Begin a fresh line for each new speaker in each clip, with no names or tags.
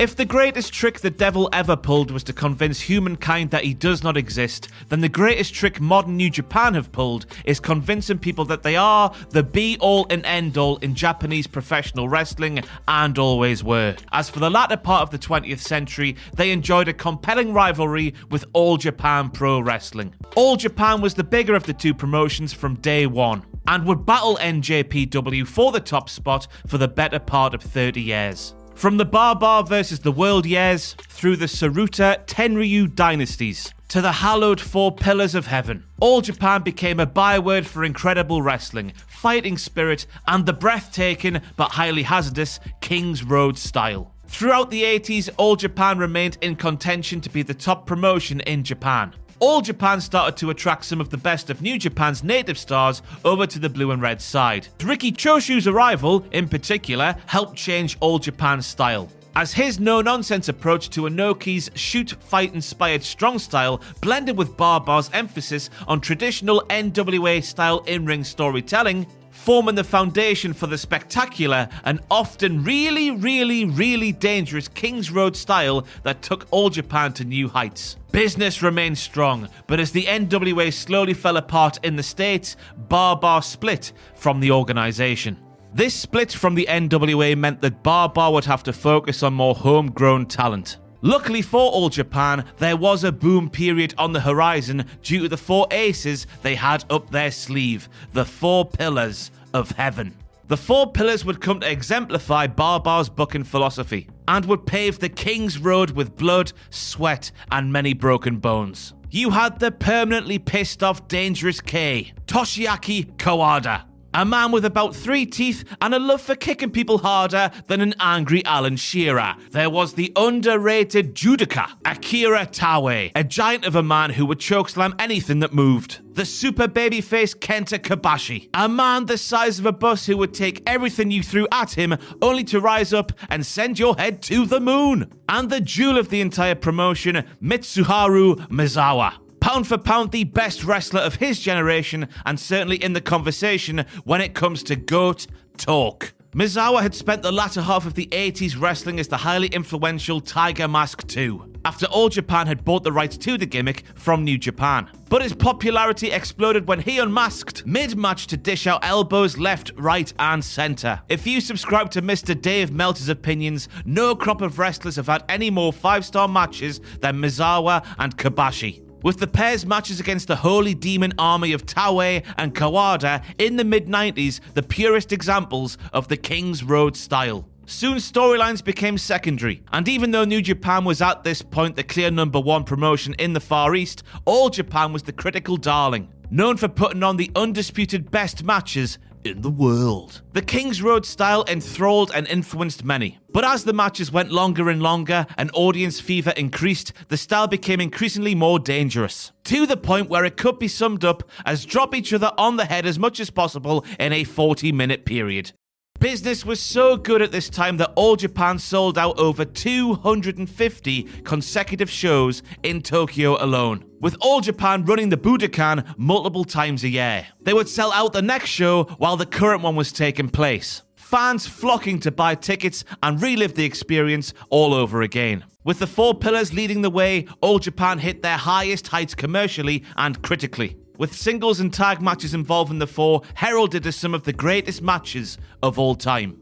If the greatest trick the devil ever pulled was to convince humankind that he does not exist, then the greatest trick modern New Japan have pulled is convincing people that they are the be-all and end-all in Japanese professional wrestling and always were. As for the latter part of the 20th century, they enjoyed a compelling rivalry with All Japan Pro Wrestling. All Japan was the bigger of the two promotions from day one, and would battle NJPW for the top spot for the better part of 30 years. From the Bar versus the World years, through the Saruta Tenryu dynasties, to the hallowed Four Pillars of Heaven, All Japan became a byword for incredible wrestling, fighting spirit, and the breathtaking but highly hazardous King's Road style. Throughout the 80s, All Japan remained in contention to be the top promotion in Japan. All Japan started to attract some of the best of New Japan's native stars over to the blue and red side. Riki Choshu's arrival, in particular, helped change All Japan's style, as his no-nonsense approach to Inoki's shoot-fight-inspired strong style blended with Barbar's emphasis on traditional NWA-style in-ring storytelling, forming the foundation for the spectacular and often really dangerous King's Road style that took All Japan to new heights. Business remained strong, but as the NWA slowly fell apart in the States, Barbar split from the organization. This split from the NWA meant that Barbar would have to focus on more homegrown talent. Luckily for All Japan, there was a boom period on the horizon due to the four aces they had up their sleeve, the Four Pillars of Heaven. The Four Pillars would come to exemplify Barbar's booking philosophy, and would pave the King's Road with blood, sweat, and many broken bones. You had the permanently pissed off Dangerous K, Toshiaki Kawada, a man with about 3 teeth and a love for kicking people harder than an angry Alan Shearer. There was the underrated judoka, Akira Taue, a giant of a man who would chokeslam anything that moved. The super babyface Kenta Kobashi, a man the size of a bus who would take everything you threw at him only to rise up and send your head to the moon. And the jewel of the entire promotion, Mitsuharu Misawa. Pound for pound, the best wrestler of his generation, and certainly in the conversation when it comes to GOAT talk. Misawa had spent the latter half of the 80s wrestling as the highly influential Tiger Mask 2, after All Japan had bought the rights to the gimmick from New Japan. But his popularity exploded when he unmasked mid-match to dish out elbows left, right, and center. If you subscribe to Mr. Dave Meltzer's opinions, no crop of wrestlers have had any more 5-star matches than Misawa and Kobashi, with the pairs matches against the holy demon army of Taue and Kawada in the mid-90s the purest examples of the King's Road style. Soon storylines became secondary, and even though New Japan was at this point the clear #1 promotion in the Far East, All Japan was the critical darling, known for putting on the undisputed best matches in the world. The King's Road style enthralled and influenced many, but as the matches went longer and longer and audience fever increased, the style became increasingly more dangerous, to the point where it could be summed up as drop each other on the head as much as possible in a 40-minute period. Business was so good at this time that All Japan sold out over 250 consecutive shows in Tokyo alone, with All Japan running the Budokan multiple times a year. They would sell out the next show while the current one was taking place, fans flocking to buy tickets and relive the experience all over again. With the Four Pillars leading the way, All Japan hit their highest heights commercially and critically, with singles and tag matches involving the four heralded as some of the greatest matches of all time.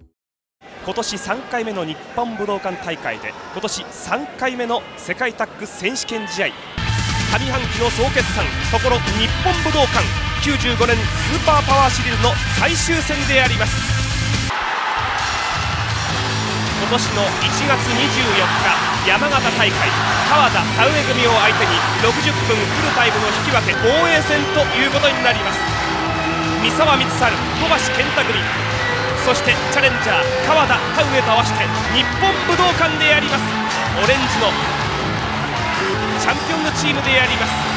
今年3回目の日本武道館大会で今年3回目の世界タッグ選手権試合、上半期の総決算ところ日本武道館95年スーパーパワーシリーズの最終戦であります。今年の1月24日山形大会川田田植組を相手に60分フルタイムの引き分け防衛戦ということになります。三沢光晴小橋健太組、そしてチャレンジャー川田田植と合わせて日本武道館でやります。オレンジのチャンピオンのチームでやります。